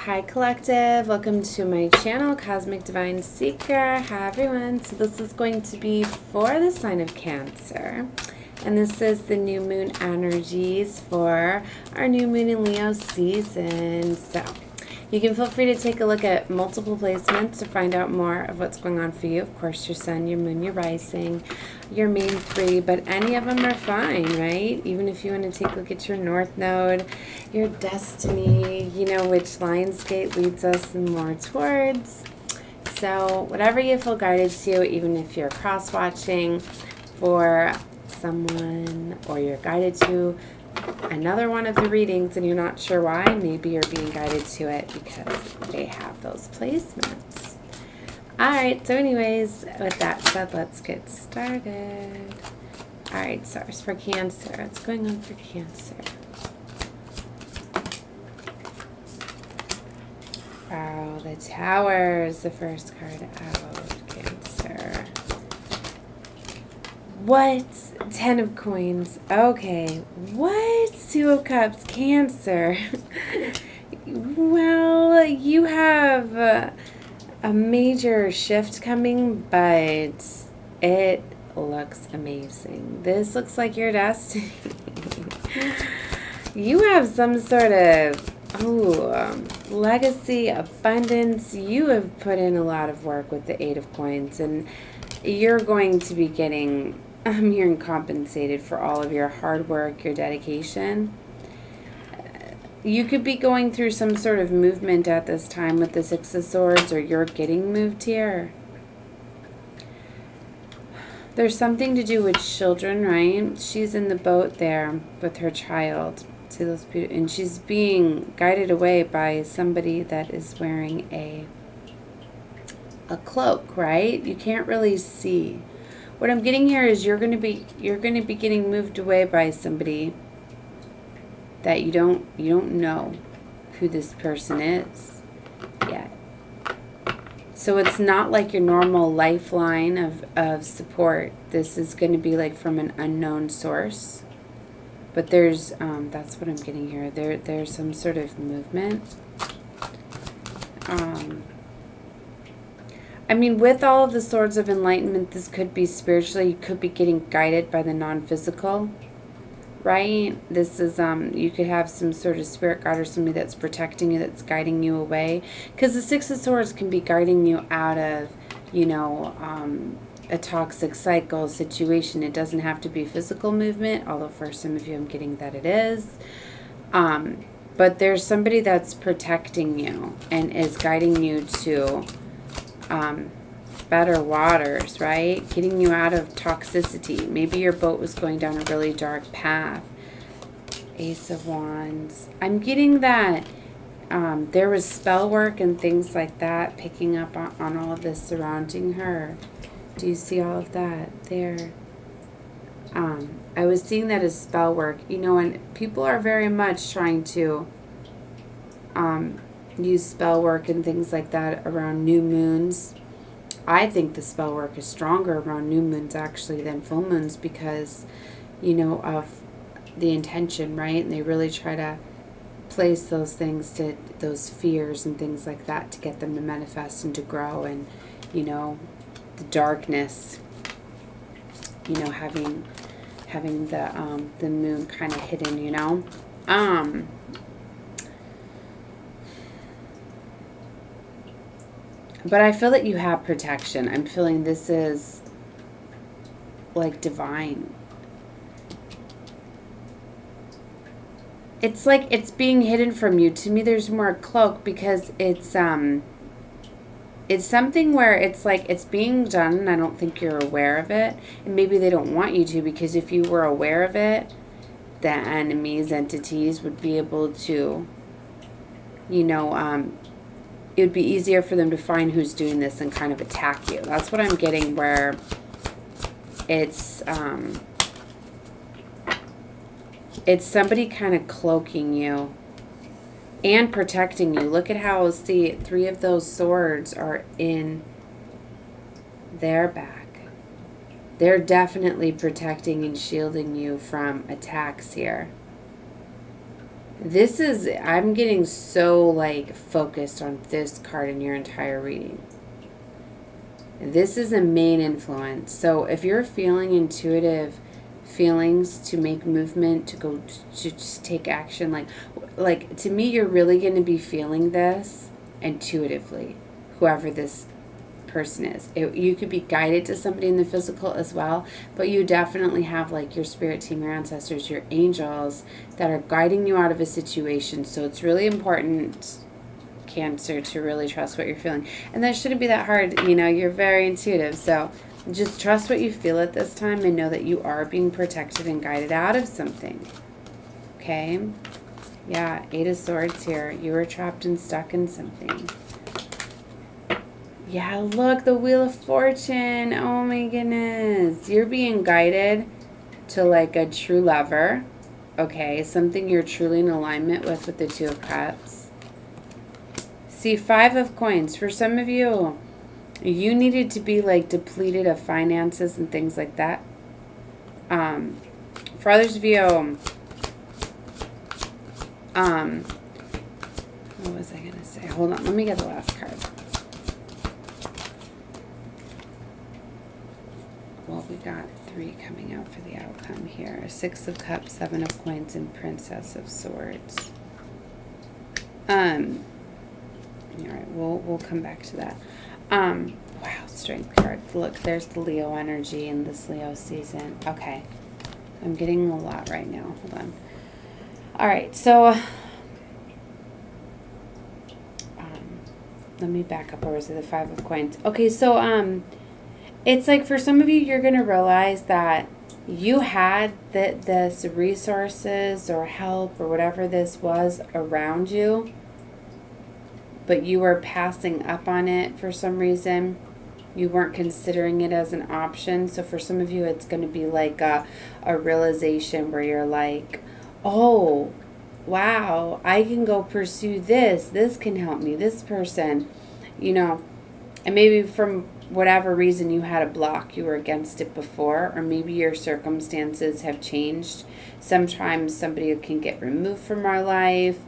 Hi Collective, welcome to my channel, Cosmic Divine Seeker. Hi everyone. So this is going to be for the sign of Cancer. And this is the new moon energies for our new moon in Leo season. So you can feel free to take a look at multiple placements to find out more of what's going on for you. Of course, your sun, your moon, your rising, your main three, but any of them are fine, right? Even if you want to take a look at your north node, your destiny, you know, which lionsgate leads us more towards. So whatever you feel guided to, even if you're cross-watching for someone or you're guided to another one of the readings and you're not sure why, maybe you're being guided to it because they have those placements. Alright, so anyways, with that said, let's get started. Alright, stars for Cancer. What's going on for Cancer? Wow, the Tower is the first card out. Cancer. What? 10 of Coins. Okay. What? 2 of Cups. Cancer. Well, you have a major shift coming, but it looks amazing. This looks like your destiny. You have some sort of legacy, abundance. You have put in a lot of work with the 8 of Coins, and you're going to be getting, I'm hearing, compensated for all of your hard work, your dedication. You could be going through some sort of movement at this time with the 6 of Swords, or you're getting moved here. There's something to do with children, right? She's in the boat there with her child. See those beautiful, and she's being guided away by somebody that is wearing a cloak, right? You can't really see. What I'm getting here is you're going to be getting moved away by somebody that you don't know who this person is yet. So it's not like your normal lifeline of support. This is going to be like from an unknown source. But there's that's what I'm getting here. There's some sort of movement. I mean, with all of the Swords of Enlightenment, this could be spiritually. You could be getting guided by the non-physical, right? This is, you could have some sort of spirit guide or somebody that's protecting you, that's guiding you away. Because the 6 of Swords can be guiding you out of, you know, a toxic cycle situation. It doesn't have to be physical movement, although for some of you I'm getting that it is. But there's somebody that's protecting you and is guiding you to better waters, right? Getting you out of toxicity. Maybe your boat was going down a really dark path. Ace of Wands. I'm getting that there was spell work and things like that picking up on all of this surrounding her. Do you see all of that there? I was seeing that as spell work. You know, and people are very much trying to use spell work and things like that around new moons. I think the spell work is stronger around new moons actually than full moons because, you know, of the intention, right? And they really try to place those things to those fears and things like that to get them to manifest and to grow. And, you know, the darkness, you know, having the moon kind of hidden, you know. But I feel that you have protection. I'm feeling this is like divine. It's like it's being hidden from you. To me, there's more a cloak because it's something where it's like it's being done and I don't think you're aware of it. And maybe they don't want you to, because if you were aware of it, the enemies, entities would be able to, you know, it would be easier for them to find who's doing this and kind of attack you. That's what I'm getting, where it's somebody kind of cloaking you and protecting you. Look at how, see, 3 of those swords are in their back. They're definitely protecting and shielding you from attacks here. This is, I'm getting so like focused on this card in your entire reading. This is a main influence. So if you're feeling intuitive feelings to make movement, to go to take action, like to me, you're really going to be feeling this intuitively, whoever this person is. You could be guided to somebody in the physical as well, but you definitely have like your spirit team, your ancestors, your angels that are guiding you out of a situation. So it's really important, Cancer, to really trust what you're feeling. And that shouldn't be that hard. You know, you're very intuitive. So just trust what you feel at this time and know that you are being protected and guided out of something. Okay? Yeah, 8 of Swords here. You were trapped and stuck in something. Yeah, look, the Wheel of Fortune. Oh my goodness. You're being guided to like a true lover. Okay, something you're truly in alignment with the 2 of Cups. See, 5 of Coins. For some of you, you needed to be like depleted of finances and things like that. For others of you, what was I going to say? Hold on, let me get the last card. Well, we got 3 coming out for the outcome here. 6 of Cups, 7 of Coins, and Princess of Swords. All right, we'll come back to that. Wow, Strength card. Look, there's the Leo energy in this Leo season. Okay, I'm getting a lot right now. Hold on. All right, so let me back up over to the 5 of Coins. Okay, so it's like for some of you, you're gonna realize that you had this resources or help or whatever this was around you, but you were passing up on it for some reason. You weren't considering it as an option. So for some of you, it's going to be like a realization where you're like, oh, wow, I can go pursue this. This can help me, this person, you know. And maybe from whatever reason you had a block, you were against it before, or maybe your circumstances have changed. Sometimes somebody can get removed from our life,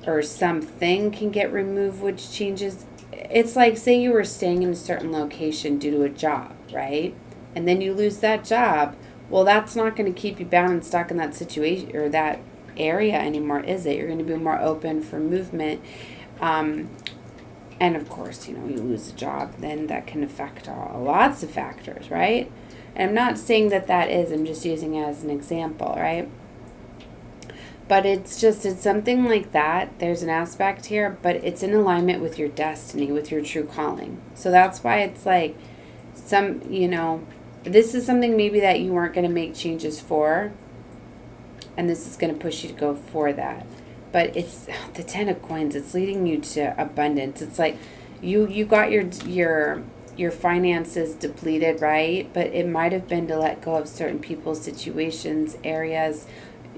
or something can get removed, which changes. It's like, say you were staying in a certain location due to a job, right? And then you lose that job. Well, that's not going to keep you bound and stuck in that situation or that area anymore, is it? You're going to be more open for movement. And of course, you know, you lose a job, then that can affect lots of factors, right? And I'm not saying that is, I'm just using it as an example, right? But it's something like that. There's an aspect here, but it's in alignment with your destiny, with your true calling. So that's why it's like you know, this is something maybe that you weren't going to make changes for, and this is going to push you to go for that. But it's the 10 of Coins. It's leading you to abundance. It's like you got your finances depleted, right? But it might have been to let go of certain people, situations, areas.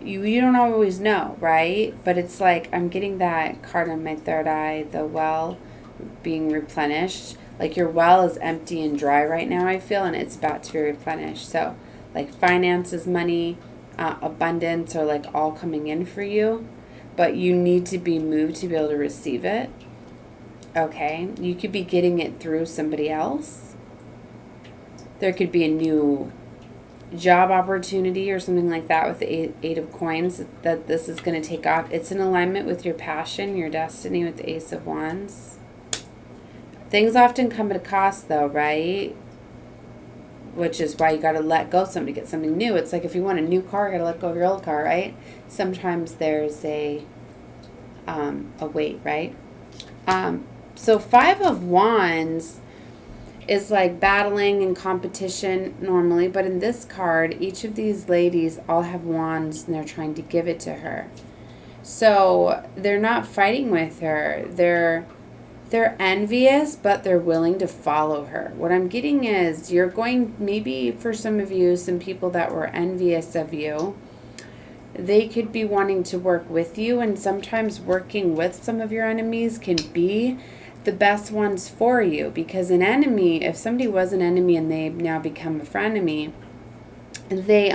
You don't always know, right? But it's like I'm getting that card on my third eye, the well being replenished. Like your well is empty and dry right now, I feel, and it's about to be replenished. So like finances, money, abundance are like all coming in for you, but you need to be moved to be able to receive it. Okay, you could be getting it through somebody else. There could be a new job opportunity or something like that with the 8 of Coins that this is going to take off. It's in alignment with your passion, your destiny with the Ace of Wands. Things often come at a cost though, right? Which is why you got to let go of something to get something new. It's like if you want a new car, you got to let go of your old car, right? Sometimes there's a wait, right? So 5 of Wands is like battling and competition normally, but in this card, each of these ladies all have wands and they're trying to give it to her. So they're not fighting with her. They're envious, but they're willing to follow her. What I'm getting is you're going, maybe for some of you, some people that were envious of you, they could be wanting to work with you, and sometimes working with some of your enemies can be the best ones for you, because an enemy, if somebody was an enemy and they now become a frenemy, they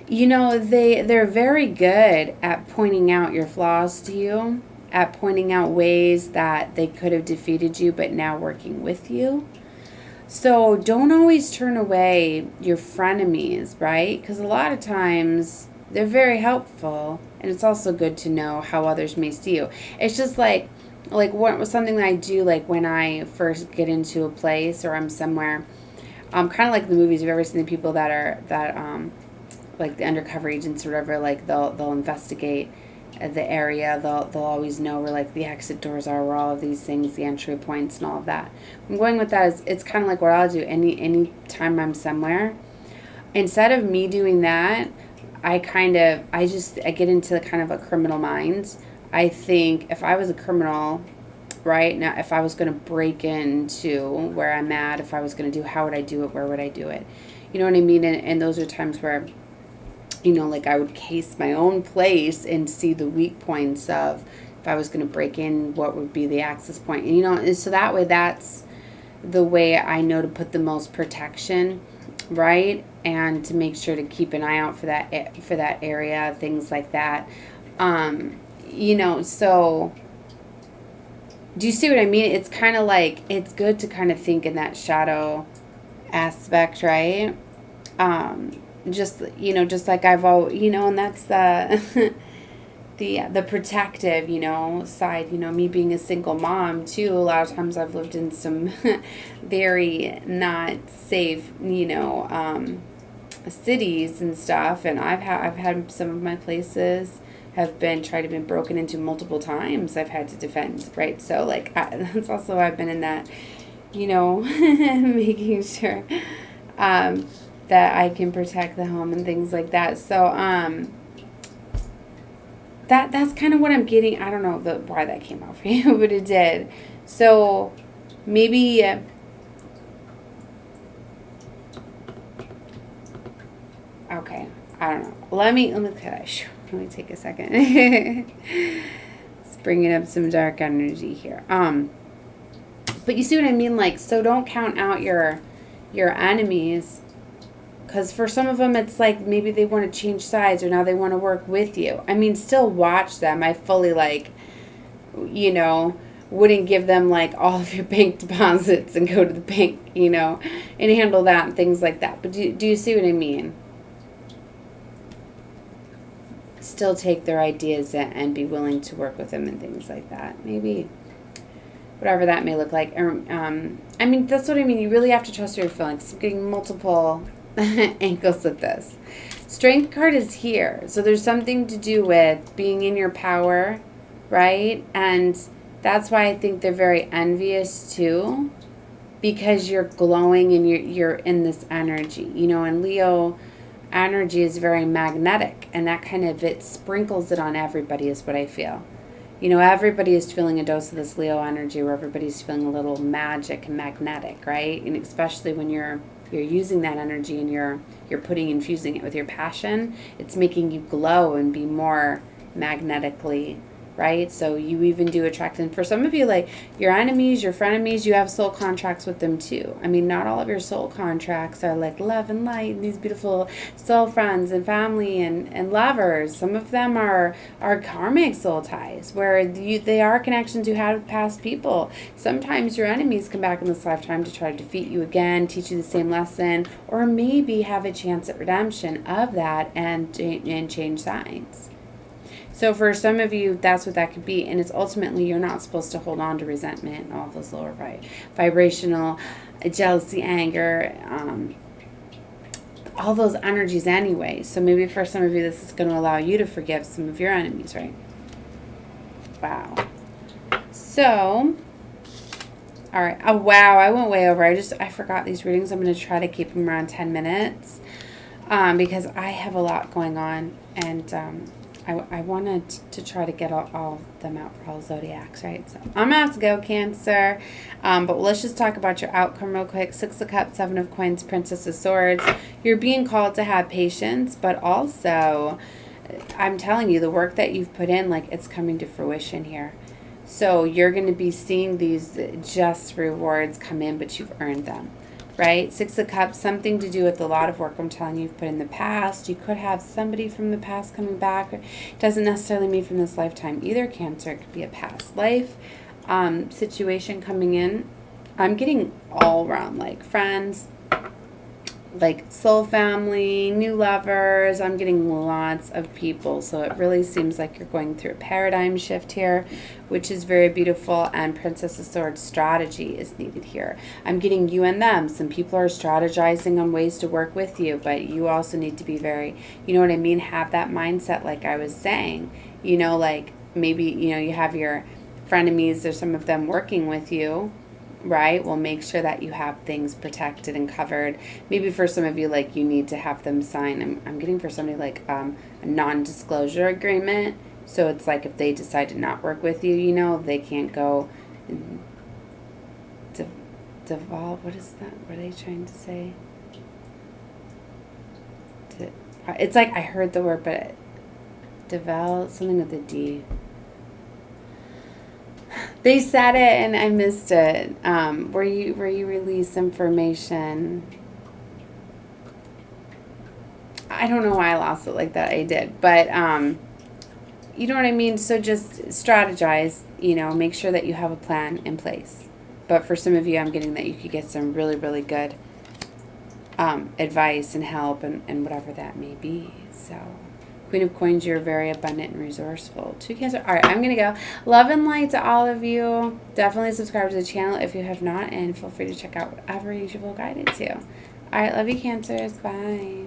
You know, they're very good at pointing out your flaws to you, at pointing out ways that they could have defeated you, but now working with you. So don't always turn away your frenemies, right? Because a lot of times they're very helpful, and it's also good to know how others may see you. It's just like what was something that I do, like when I first get into a place or I'm somewhere, kind of like the movies. You've ever seen the people that like the undercover agents or whatever, like they'll investigate the area. They'll always know where like the exit doors are, where all of these things, the entry points and all of that. I'm going with that is it's kind of like what I'll do any time I'm somewhere. Instead of me doing that, I get into kind of a criminal mind. I think if I was a criminal, right now, if I was going to break into where I'm at, if I was going to do, how would I do it? Where would I do it? You know what I mean? And those are times where, you know, like I would case my own place and see the weak points of, if I was going to break in, what would be the access point? And, you know, and so that way, that's the way I know to put the most protection, right? And to make sure to keep an eye out for that area, things like that. You know, so do you see what I mean? It's kind of like, it's good to kind of think in that shadow aspect, right? Just, you know, just like I've always, you know, and that's the the protective, you know, side, you know, me being a single mom too. A lot of times I've lived in some very not safe, you know, cities and stuff, and I've had some of my places have been broken into multiple times. I've had to defend, right? So like that's also why I've been in that, you know, making sure that I can protect the home and things like that. So that's kind of what I'm getting. I don't know why that came out for you, but it did. So maybe okay, I don't know. Let me take a second. It's bringing up some dark energy here. But you see what I mean? Like, so don't count out your enemies, because for some of them it's like maybe they want to change sides or now they want to work with you. I mean, still watch them. I fully, like, you know, wouldn't give them like all of your bank deposits and go to the bank, you know, and handle that and things like that. But do you see what I mean? Still take their ideas and be willing to work with them and things like that. Maybe whatever that may look like. I mean, that's what I mean. You really have to trust your feelings. I'm getting multiple angles with this. Strength card is here. So there's something to do with being in your power, right? And that's why I think they're very envious too, because you're glowing and you're in this energy, you know, and Leo energy is very magnetic, and that kind of, it sprinkles it on everybody is what I feel. You know, everybody is feeling a dose of this Leo energy, where everybody's feeling a little magic and magnetic, right? And especially when you're using that energy and you're infusing it with your passion, it's making you glow and be more magnetically, right? So you even do attract, and for some of you, like your enemies, your frenemies, you have soul contracts with them too. I mean, not all of your soul contracts are like love and light and these beautiful soul friends and family and lovers. Some of them are karmic soul ties, where they are connections you had with past people. Sometimes your enemies come back in this lifetime to try to defeat you again, teach you the same lesson, or maybe have a chance at redemption of that and change sides. So for some of you, that's what that could be. And it's ultimately, you're not supposed to hold on to resentment and all those lower vibrational jealousy, anger, all those energies anyway. So maybe for some of you, this is going to allow you to forgive some of your enemies, right? Wow. So, all right. Oh, wow. I went way over. I forgot these readings. I'm going to try to keep them around 10 minutes because I have a lot going on, and I wanted to try to get all of them out for all zodiacs, right? So I'm going to have to go, Cancer. But let's just talk about your outcome real quick. 6 of Cups, 7 of Coins, Princess of Swords. You're being called to have patience, but also, I'm telling you, the work that you've put in, like, it's coming to fruition here. So you're going to be seeing these just rewards come in, but you've earned them. right? Six of Cups, something to do with a lot of work I'm telling you you've put in the past. You could have somebody from the past coming back. It doesn't necessarily mean from this lifetime either, Cancer. It could be a past life situation coming in. I'm getting all around, like friends, like soul family, new lovers. I'm getting lots of people. So it really seems like you're going through a paradigm shift here, which is very beautiful. And Princess of Swords strategy is needed here. I'm getting you and them. Some people are strategizing on ways to work with you, but you also need to be very, you know what I mean, have that mindset like I was saying. You know, like maybe, you know, you have your frenemies or some of them working with you, right? Well, make sure that you have things protected and covered. Maybe for some of you, like, you need to have them sign. I'm getting for somebody, like, a non-disclosure agreement. So it's like if they decide to not work with you, you know, they can't go devolve. What is that? What are they trying to say? It's like I heard the word, but develop, something with a D. They said it and I missed it. Where you release information. I don't know why I lost it like that. I did, but you know what I mean. So just strategize. You know, make sure that you have a plan in place. But for some of you, I'm getting that you could get some really, really good advice and help and whatever that may be. So. Queen of Coins, you're very abundant and resourceful. 2 Cancer. All right, I'm going to go. Love and light to all of you. Definitely subscribe to the channel if you have not, and feel free to check out whatever you feel guided to. All right, love you, Cancers. Bye.